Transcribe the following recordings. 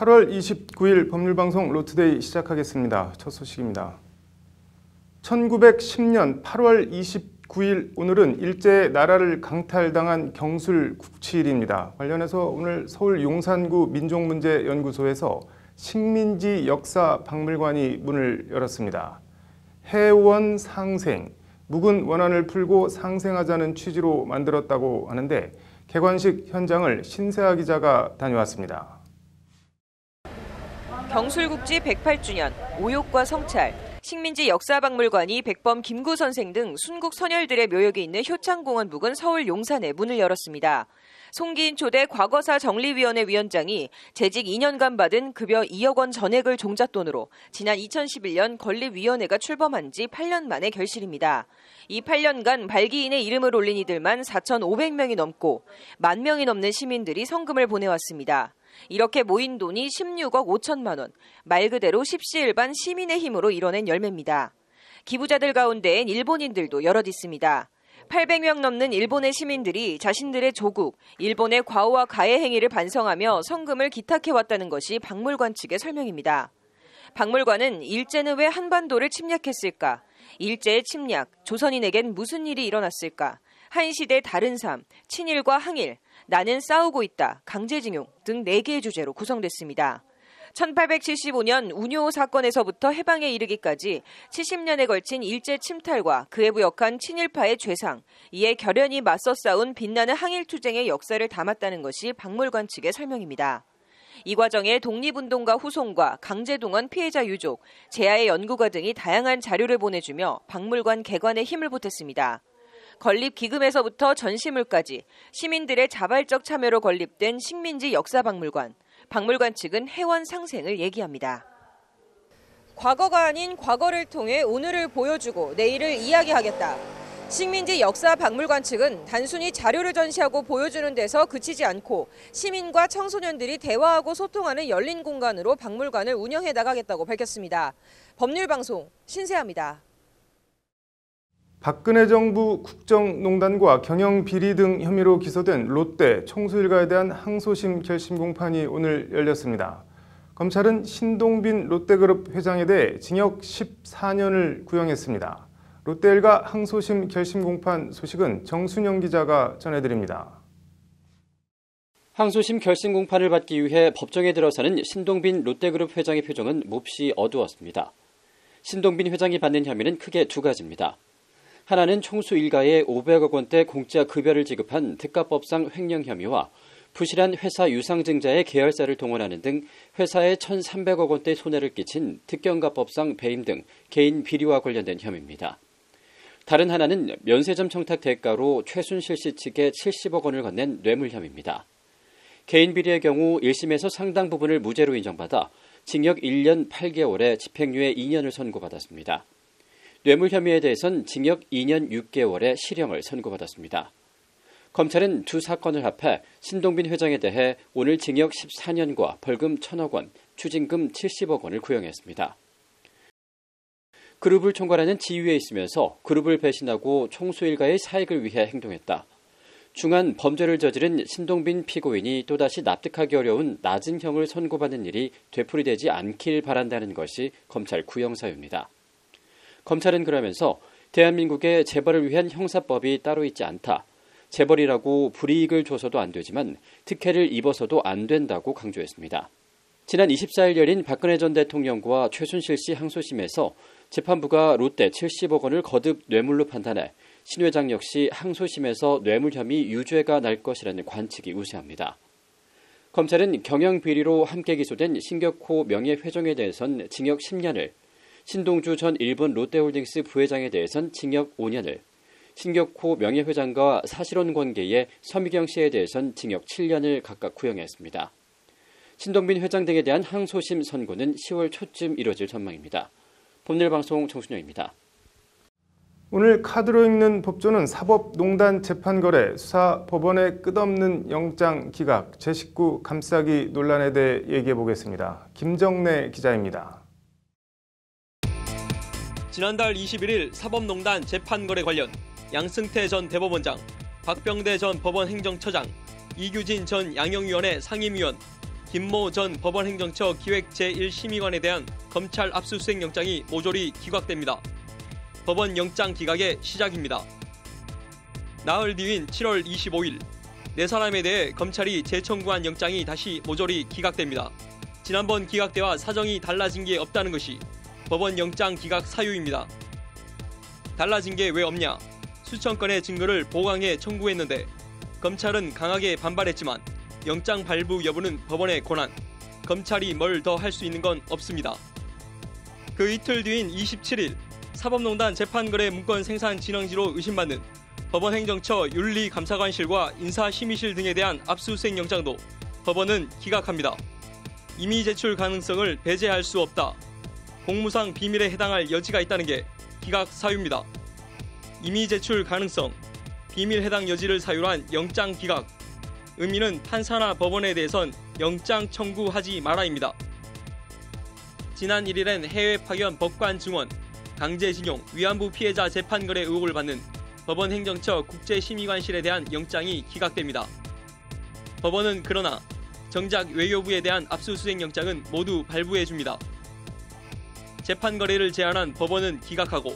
8월 29일 법률방송 로투데이 시작하겠습니다. 첫 소식입니다. 1910년 8월 29일 오늘은 일제의 나라를 강탈당한 경술 국치일입니다. 관련해서 오늘 서울 용산구 민족문제연구소에서 식민지 역사박물관이 문을 열었습니다. 해원상생, 묵은 원한을 풀고 상생하자는 취지로 만들었다고 하는데 개관식 현장을 신세아 기자가 다녀왔습니다. 경술국지 108주년, 오욕과 성찰, 식민지 역사박물관이 백범 김구 선생 등 순국 선열들의 묘역이 있는 효창공원 부근 서울 용산에 문을 열었습니다. 송기인 초대 과거사 정리위원회 위원장이 재직 2년간 받은 급여 2억 원 전액을 종잣돈으로 지난 2011년 건립위원회가 출범한 지 8년 만의 결실입니다. 이 8년간 발기인의 이름을 올린 이들만 4,500명이 넘고 10,000명이 넘는 시민들이 성금을 보내왔습니다. 이렇게 모인 돈이 16억 5천만 원, 말 그대로 십시일반 시민의 힘으로 이뤄낸 열매입니다. 기부자들 가운데엔 일본인들도 여럿 있습니다. 800명 넘는 일본의 시민들이 자신들의 조국, 일본의 과오와 가해 행위를 반성하며 성금을 기탁해왔다는 것이 박물관 측의 설명입니다. 박물관은 일제는 왜 한반도를 침략했을까? 일제의 침략, 조선인에겐 무슨 일이 일어났을까? 한 시대 다른 삶, 친일과 항일, 나는 싸우고 있다, 강제징용 등 4개의 주제로 구성됐습니다. 1875년 운요 사건에서부터 해방에 이르기까지 70년에 걸친 일제 침탈과 그에 부역한 친일파의 죄상, 이에 결연히 맞서 싸운 빛나는 항일투쟁의 역사를 담았다는 것이 박물관 측의 설명입니다. 이 과정에 독립운동가 후손과 강제동원 피해자 유족, 재하의 연구가 등이 다양한 자료를 보내주며 박물관 개관에 힘을 보탰습니다. 건립 기금에서부터 전시물까지 시민들의 자발적 참여로 건립된 식민지 역사박물관. 박물관 측은 해원상생을 얘기합니다. 과거가 아닌 과거를 통해 오늘을 보여주고 내일을 이야기하겠다. 식민지 역사박물관 측은 단순히 자료를 전시하고 보여주는 데서 그치지 않고 시민과 청소년들이 대화하고 소통하는 열린 공간으로 박물관을 운영해 나가겠다고 밝혔습니다. 법률방송 신세아입니다. 박근혜 정부 국정농단과 경영비리 등 혐의로 기소된 롯데 총수 일가에 대한 항소심 결심 공판이 오늘 열렸습니다. 검찰은 신동빈 롯데그룹 회장에 대해 징역 14년을 구형했습니다. 롯데 일가 항소심 결심 공판 소식은 정순영 기자가 전해드립니다. 항소심 결심 공판을 받기 위해 법정에 들어서는 신동빈 롯데그룹 회장의 표정은 몹시 어두웠습니다. 신동빈 회장이 받는 혐의는 크게 두 가지입니다. 하나는 총수 일가에 500억 원대 공짜 급여를 지급한 특가법상 횡령 혐의와 부실한 회사 유상증자의 계열사를 동원하는 등 회사에 1,300억 원대 손해를 끼친 특경가법상 배임 등 개인 비리와 관련된 혐의입니다. 다른 하나는 면세점 청탁 대가로 최순실 씨 측에 70억 원을 건넨 뇌물 혐의입니다. 개인 비리의 경우 1심에서 상당 부분을 무죄로 인정받아 징역 1년 8개월에 집행유예 2년을 선고받았습니다. 뇌물 혐의에 대해선 징역 2년 6개월의 실형을 선고받았습니다. 검찰은 두 사건을 합해 신동빈 회장에 대해 오늘 징역 14년과 벌금 1,000억 원, 추징금 70억 원을 구형했습니다. 그룹을 총괄하는 지휘에 있으면서 그룹을 배신하고 총수 일가의 사익을 위해 행동했다. 중한 범죄를 저지른 신동빈 피고인이 또다시 납득하기 어려운 낮은 형을 선고받는 일이 되풀이되지 않길 바란다는 것이 검찰 구형 사유입니다. 검찰은 그러면서 대한민국의 재벌을 위한 형사법이 따로 있지 않다. 재벌이라고 불이익을 줘서도 안 되지만 특혜를 입어서도 안 된다고 강조했습니다. 지난 24일 열린 박근혜 전 대통령과 최순실 씨 항소심에서 재판부가 롯데 70억 원을 거듭 뇌물로 판단해 신 회장 역시 항소심에서 뇌물 혐의 유죄가 날 것이라는 관측이 우세합니다. 검찰은 경영비리로 함께 기소된 신격호 명예회장에 대해선 징역 10년을, 신동주 전 일본 롯데홀딩스 부회장에 대해선 징역 5년을, 신격호 명예회장과 사실혼 관계의 서미경 씨에 대해선 징역 7년을 각각 구형했습니다. 신동빈 회장 등에 대한 항소심 선고는 10월 초쯤 이뤄질 전망입니다. 법률방송 정순영입니다. 오늘 카드로 읽는 법조는 사법농단 재판거래 수사 법원의 끝없는 영장 기각 제19 감싸기 논란에 대해 얘기해 보겠습니다. 김정래 기자입니다. 지난달 21일 사법농단 재판거래 관련 양승태 전 대법원장, 박병대 전 법원 행정처장, 이규진 전 양형위원회 상임위원, 김모 전 법원행정처 기획 제1심의관에 대한 검찰 압수수색 영장이 모조리 기각됩니다. 법원 영장 기각의 시작입니다. 나흘 뒤인 7월 25일, 네 사람에 대해 검찰이 재청구한 영장이 다시 모조리 기각됩니다. 지난번 기각 때와 사정이 달라진 게 없다는 것이 법원 영장 기각 사유입니다. 달라진 게 왜 없냐? 수천 건의 증거를 보강해 청구했는데 검찰은 강하게 반발했지만 영장 발부 여부는 법원의 권한, 검찰이 뭘 더 할 수 있는 건 없습니다. 그 이틀 뒤인 27일, 사법농단 재판거래 문건 생산 진행지로 의심받는 법원행정처 윤리감사관실과 인사심의실 등에 대한 압수수색 영장도 법원은 기각합니다. 임의 제출 가능성을 배제할 수 없다. 공무상 비밀에 해당할 여지가 있다는 게 기각 사유입니다. 임의 제출 가능성, 비밀 해당 여지를 사유로 한 영장 기각. 의미는 판사나 법원에 대해선 영장 청구하지 마라입니다. 지난 1일엔 해외 파견 법관 증원, 강제징용, 위안부 피해자 재판거래 의혹을 받는 법원행정처 국제심의관실에 대한 영장이 기각됩니다. 법원은 그러나 정작 외교부에 대한 압수수색 영장은 모두 발부해줍니다. 재판거래를 제한한 법원은 기각하고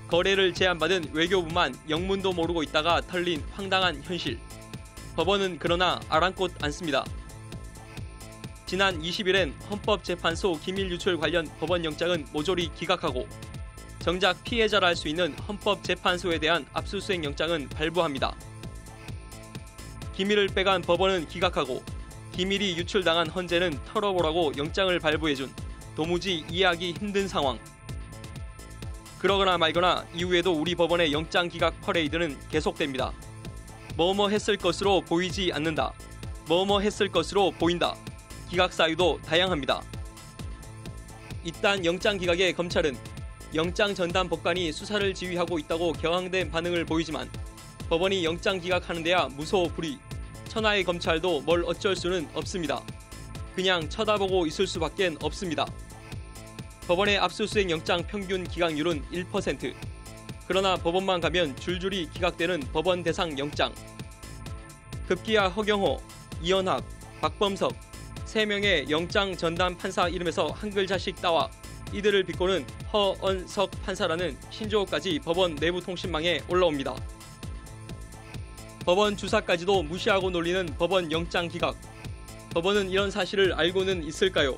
거래를 제한받은 외교부만 영문도 모르고 있다가 털린 황당한 현실. 법원은 그러나 아랑곳 않습니다. 지난 20일엔 헌법재판소 기밀 유출 관련 법원 영장은 모조리 기각하고 정작 피해자라 할 수 있는 헌법재판소에 대한 압수수색 영장은 발부합니다. 기밀을 빼간 법원은 기각하고 기밀이 유출당한 헌재는 털어보라고 영장을 발부해준 도무지 이해하기 힘든 상황. 그러거나 말거나 이후에도 우리 법원의 영장 기각 퍼레이드는 계속됩니다. 뭐뭐 했을 것으로 보이지 않는다. 뭐뭐 했을 것으로 보인다. 기각 사유도 다양합니다. 이딴 영장 기각에 검찰은 영장 전담 법관이 수사를 지휘하고 있다고 격앙된 반응을 보이지만 법원이 영장 기각하는 데야 무소불위. 천하의 검찰도 뭘 어쩔 수는 없습니다. 그냥 쳐다보고 있을 수밖엔 없습니다. 법원의 압수수색 영장 평균 기각률은 1%. 그러나 법원만 가면 줄줄이 기각되는 법원 대상 영장. 급기야 허경호, 이현학, 박범석 3명의 영장 전담 판사 이름에서 한 글자씩 따와 이들을 비꼬는 허언석 판사라는 신조어까지 법원 내부 통신망에 올라옵니다. 법원 주사까지도 무시하고 놀리는 법원 영장 기각. 법원은 이런 사실을 알고는 있을까요?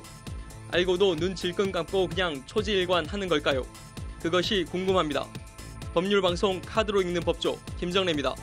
알고도 눈 질끈 감고 그냥 초지일관 하는 걸까요? 그것이 궁금합니다. 법률방송 카드로 읽는 법조 김정래입니다.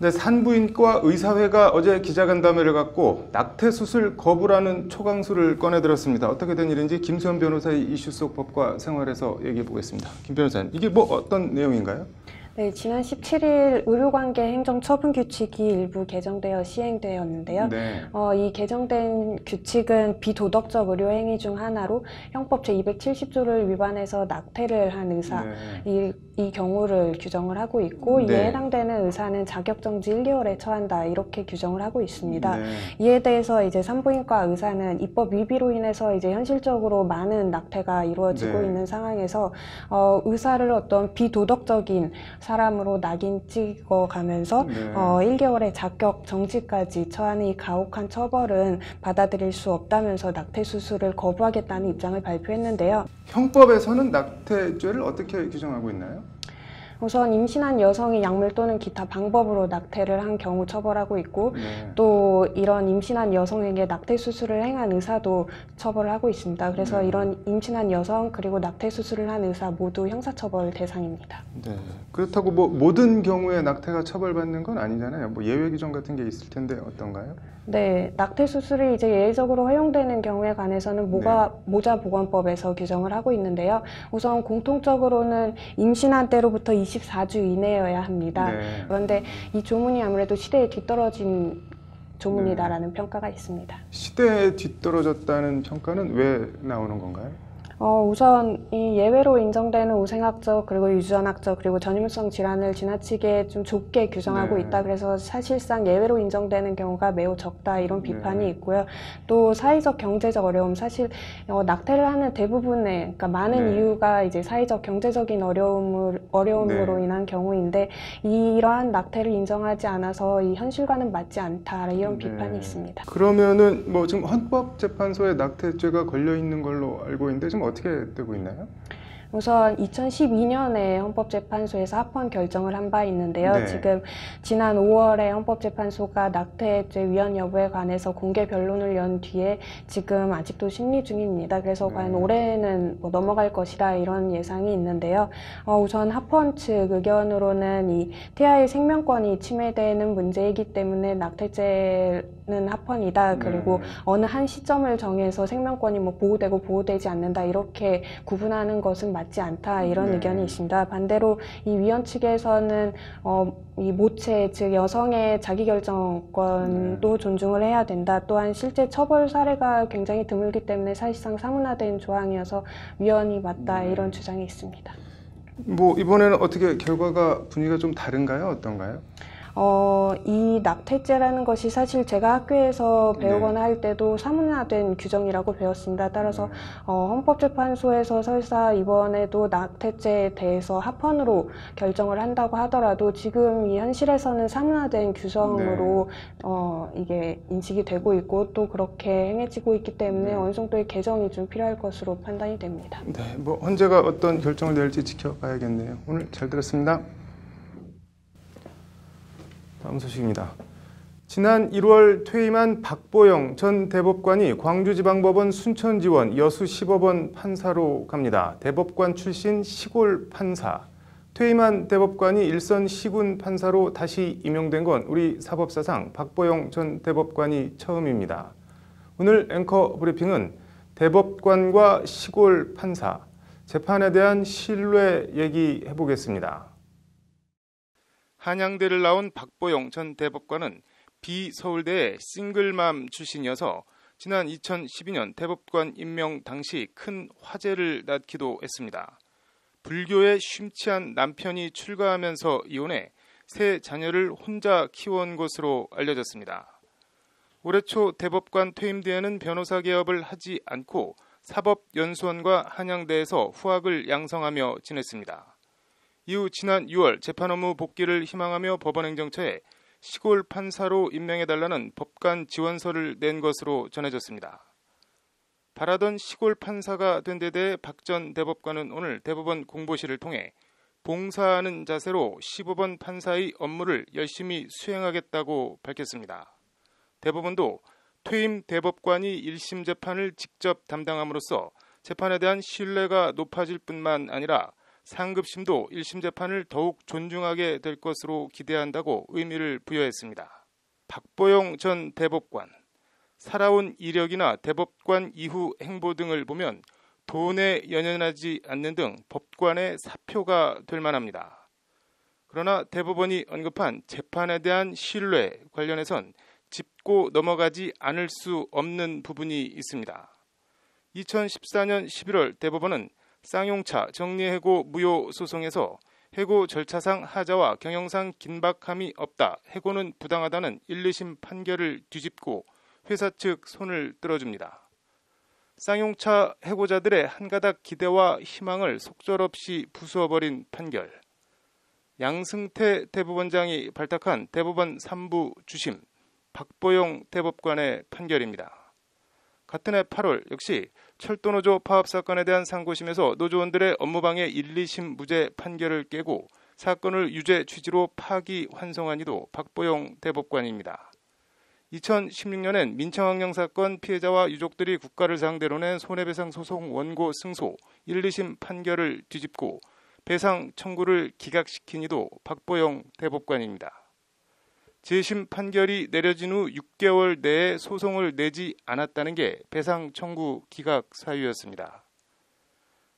네, 산부인과 의사회가 어제 기자간담회를 갖고 낙태 수술 거부라는 초강수를 꺼내들었습니다. 어떻게 된 일인지 김수현 변호사의 이슈 속 법과 생활에서 얘기해 보겠습니다. 김 변호사님, 이게 뭐 어떤 내용인가요? 네, 지난 17일 의료관계 행정처분규칙이 일부 개정되어 시행되었는데요. 네. 이 개정된 규칙은 비도덕적 의료행위 중 하나로 형법 제270조를 위반해서 낙태를 한 의사, 네. 이 경우를 규정을 하고 있고 네. 이에 해당되는 의사는 자격정지 1개월에 처한다 이렇게 규정을 하고 있습니다. 네. 이에 대해서 이제 산부인과 의사는 입법 위비로 인해서 이제 현실적으로 많은 낙태가 이루어지고 네. 있는 상황에서 의사를 어떤 비도덕적인 사람으로 낙인 찍어가면서 네. 1개월의 자격 정지까지 처하는 이 가혹한 처벌은 받아들일 수 없다면서 낙태 수술을 거부하겠다는 입장을 발표했는데요. 형법에서는 낙태죄를 어떻게 규정하고 있나요? 우선 임신한 여성이 약물 또는 기타 방법으로 낙태를 한 경우 처벌하고 있고 네. 또 이런 임신한 여성에게 낙태 수술을 행한 의사도 처벌을 하고 있습니다. 그래서 이런 임신한 여성 그리고 낙태 수술을 한 의사 모두 형사처벌 대상입니다. 네. 그렇다고 뭐 모든 경우에 낙태가 처벌받는 건 아니잖아요. 뭐 예외 규정 같은 게 있을 텐데 어떤가요? 네, 낙태 수술이 이제 예외적으로 허용되는 경우에 관해서는 모자보건법에서 규정을 하고 있는데요. 우선 공통적으로는 임신한 때로부터 24주 이내여야 합니다. 네. 그런데 이 조문이 아무래도 시대에 뒤떨어진 조문이다라는 평가가 있습니다. 시대에 뒤떨어졌다는 평가는 왜 나오는 건가요? 우선 이 예외로 인정되는 우생학적 그리고 유전학적 그리고 전염성 질환을 지나치게 좀 좁게 규정하고 네. 있다. 그래서 사실상 예외로 인정되는 경우가 매우 적다 이런 비판이 있고요. 또 사회적 경제적 어려움 사실 낙태를 하는 대부분의 그러니까 많은 이유가 이제 사회적 경제적인 어려움으로 인한 경우인데 이러한 낙태를 인정하지 않아서 이 현실과는 맞지 않다 이런 비판이 있습니다. 그러면은 뭐 지금 헌법재판소에 낙태죄가 걸려 있는 걸로 알고 있는데 지금 어떻게 되고 있나요? 우선 2012년에 헌법재판소에서 합헌 결정을 한 바 있는데요. 네. 지금 지난 5월에 헌법재판소가 낙태죄 위헌 여부에 관해서 공개 변론을 연 뒤에 지금 아직도 심리 중입니다. 그래서 과연 올해는 뭐 넘어갈 것이라 이런 예상이 있는데요. 우선 합헌 측 의견으로는 이 태아의 생명권이 침해되는 문제이기 때문에 낙태죄는 합헌이다. 그리고 어느 한 시점을 정해서 생명권이 뭐 보호되고 보호되지 않는다 이렇게 구분하는 것은 맞지 않다 이런 의견이 있습니다. 반대로 이 위원 측에서는 이 모체 즉 여성의 자기결정권도 존중을 해야 된다. 또한 실제 처벌 사례가 굉장히 드물기 때문에 사실상 사문화된 조항이어서 위헌이 맞다 이런 주장이 있습니다. 뭐 이번에는 어떻게 결과가 분위기가 좀 다른가요? 어떤가요? 이 낙태죄라는 것이 사실 제가 학교에서 배우거나 할 때도 사문화된 규정이라고 배웠습니다. 따라서 헌법재판소에서 설사 이번에도 낙태죄에 대해서 합헌으로 결정을 한다고 하더라도 지금 이 현실에서는 사문화된 규정으로 이게 인식이 되고 있고 또 그렇게 행해지고 있기 때문에 어느 정도의 개정이 좀 필요할 것으로 판단이 됩니다. 네, 뭐 헌재가 어떤 결정을 낼지 지켜봐야겠네요. 오늘 잘 들었습니다. 다음 소식입니다. 지난 1월 퇴임한 박보영 전 대법관이 광주지방법원 순천지원 여수 10법원 판사로 갑니다. 대법관 출신 시골 판사. 퇴임한 대법관이 일선 시군 판사로 다시 임용된 건 우리 사법사상 박보영 전 대법관이 처음입니다. 오늘 앵커 브리핑은 대법관과 시골 판사, 재판에 대한 신뢰 얘기해 보겠습니다. 한양대를 나온 박보영 전 대법관은 비서울대의 싱글맘 출신이어서 지난 2012년 대법관 임명 당시 큰 화제를 낳기도 했습니다. 불교에 심취한 남편이 출가하면서 이혼해 세 자녀를 혼자 키워온 것으로 알려졌습니다. 올해 초 대법관 퇴임 뒤에는 변호사 개업을 하지 않고 사법연수원과 한양대에서 후학을 양성하며 지냈습니다. 이후 지난 6월 재판 업무 복귀를 희망하며 법원행정처에 시골 판사로 임명해달라는 법관 지원서를 낸 것으로 전해졌습니다. 바라던 시골 판사가 된 데 대해 박 전 대법관은 오늘 대법원 공보실을 통해 봉사하는 자세로 15번 판사의 업무를 열심히 수행하겠다고 밝혔습니다. 대법원도 퇴임 대법관이 1심 재판을 직접 담당함으로써 재판에 대한 신뢰가 높아질 뿐만 아니라 상급심도 1심 재판을 더욱 존중하게 될 것으로 기대한다고 의미를 부여했습니다. 박보영 전 대법관, 살아온 이력이나 대법관 이후 행보 등을 보면 돈에 연연하지 않는 등 법관의 사표가 될 만합니다. 그러나 대법원이 언급한 재판에 대한 신뢰 관련해선 짚고 넘어가지 않을 수 없는 부분이 있습니다. 2014년 11월 대법원은 쌍용차 정리해고 무효 소송에서 해고 절차상 하자와 경영상 긴박함이 없다, 해고는 부당하다는 1, 2심 판결을 뒤집고 회사 측 손을 들어줍니다. 쌍용차 해고자들의 한가닥 기대와 희망을 속절없이 부수어버린 판결. 양승태 대법원장이 발탁한 대법원 3부 주심 박보영 대법관의 판결입니다. 같은 해 8월 역시 철도노조 파업 사건에 대한 상고심에서 노조원들의 업무방해 1, 2심 무죄 판결을 깨고 사건을 유죄 취지로 파기환송한 이도 박보영 대법관입니다. 2016년엔 민청학령 사건 피해자와 유족들이 국가를 상대로 낸 손해배상 소송 원고 승소 1, 2심 판결을 뒤집고 배상 청구를 기각시킨 이도 박보영 대법관입니다. 재심 판결이 내려진 후 6개월 내에 소송을 내지 않았다는 게 배상 청구 기각 사유였습니다.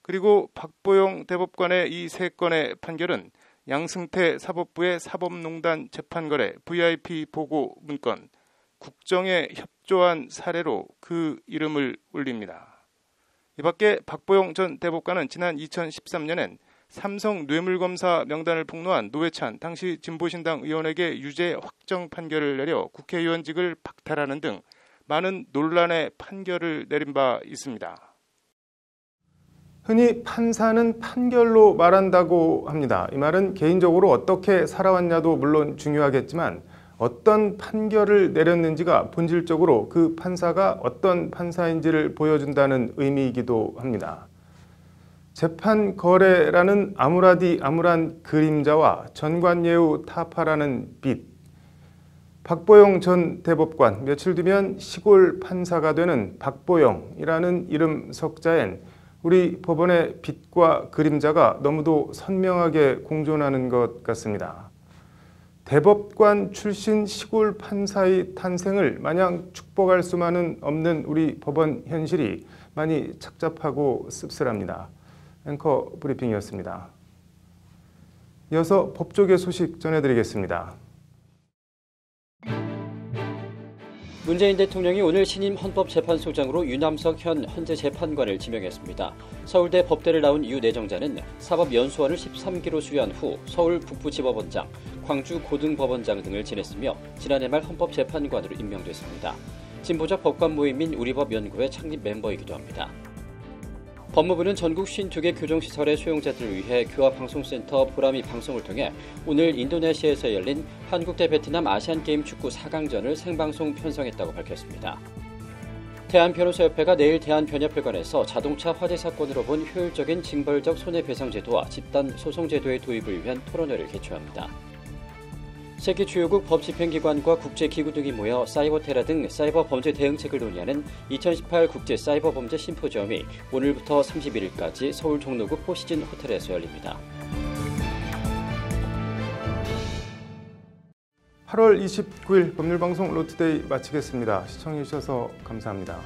그리고 박보영 대법관의 이 세 건의 판결은 양승태 사법부의 사법농단 재판거래 VIP 보고 문건, 국정에 협조한 사례로 그 이름을 올립니다. 이 밖에 박보영 전 대법관은 지난 2013년엔 삼성 뇌물검사 명단을 폭로한 노회찬 당시 진보신당 의원에게 유죄 확정 판결을 내려 국회의원직을 박탈하는 등 많은 논란의 판결을 내린 바 있습니다. 흔히 판사는 판결로 말한다고 합니다. 이 말은 개인적으로 어떻게 살아왔냐도 물론 중요하겠지만 어떤 판결을 내렸는지가 본질적으로 그 판사가 어떤 판사인지를 보여준다는 의미이기도 합니다. 재판 거래라는 아무라디 아무란 그림자와 전관예우 타파라는 빛. 박보영 전 대법관, 며칠 뒤면 시골 판사가 되는 박보영이라는 이름 석자엔 우리 법원의 빛과 그림자가 너무도 선명하게 공존하는 것 같습니다. 대법관 출신 시골 판사의 탄생을 마냥 축복할 수만은 없는 우리 법원 현실이 많이 착잡하고 씁쓸합니다. 앵커 브리핑이었습니다. 이어서 법조계 소식 전해드리겠습니다. 문재인 대통령이 오늘 신임 헌법재판소장으로 유남석 현 헌재 재판관을 지명했습니다. 서울대 법대를 나온 유 내정자는 사법연수원을 13기로 수료한 후 서울 북부지법원장, 광주 고등법원장 등을 지냈으며 지난해 말 헌법재판관으로 임명됐습니다. 진보적 법관 모임인 우리법연구회 창립 멤버이기도 합니다. 법무부는 전국 52개 교정시설의 수용자들을 위해 교화방송센터 보람이 방송을 통해 오늘 인도네시아에서 열린 한국 대 베트남 아시안게임 축구 4강전을 생방송 편성했다고 밝혔습니다. 대한변호사협회가 내일 대한변협회관에서 자동차 화재 사건으로 본 효율적인 징벌적 손해배상제도와 집단 소송제도의 도입을 위한 토론회를 개최합니다. 세계 주요국 법집행기관과 국제기구 등이 모여 사이버 테러 등 사이버 범죄 대응책을 논의하는 2018 국제 사이버 범죄 심포지엄이 오늘부터 31일까지 서울 종로구 포시즌 호텔에서 열립니다. 8월 29일 법률방송 로투데이 마치겠습니다. 시청해주셔서 감사합니다.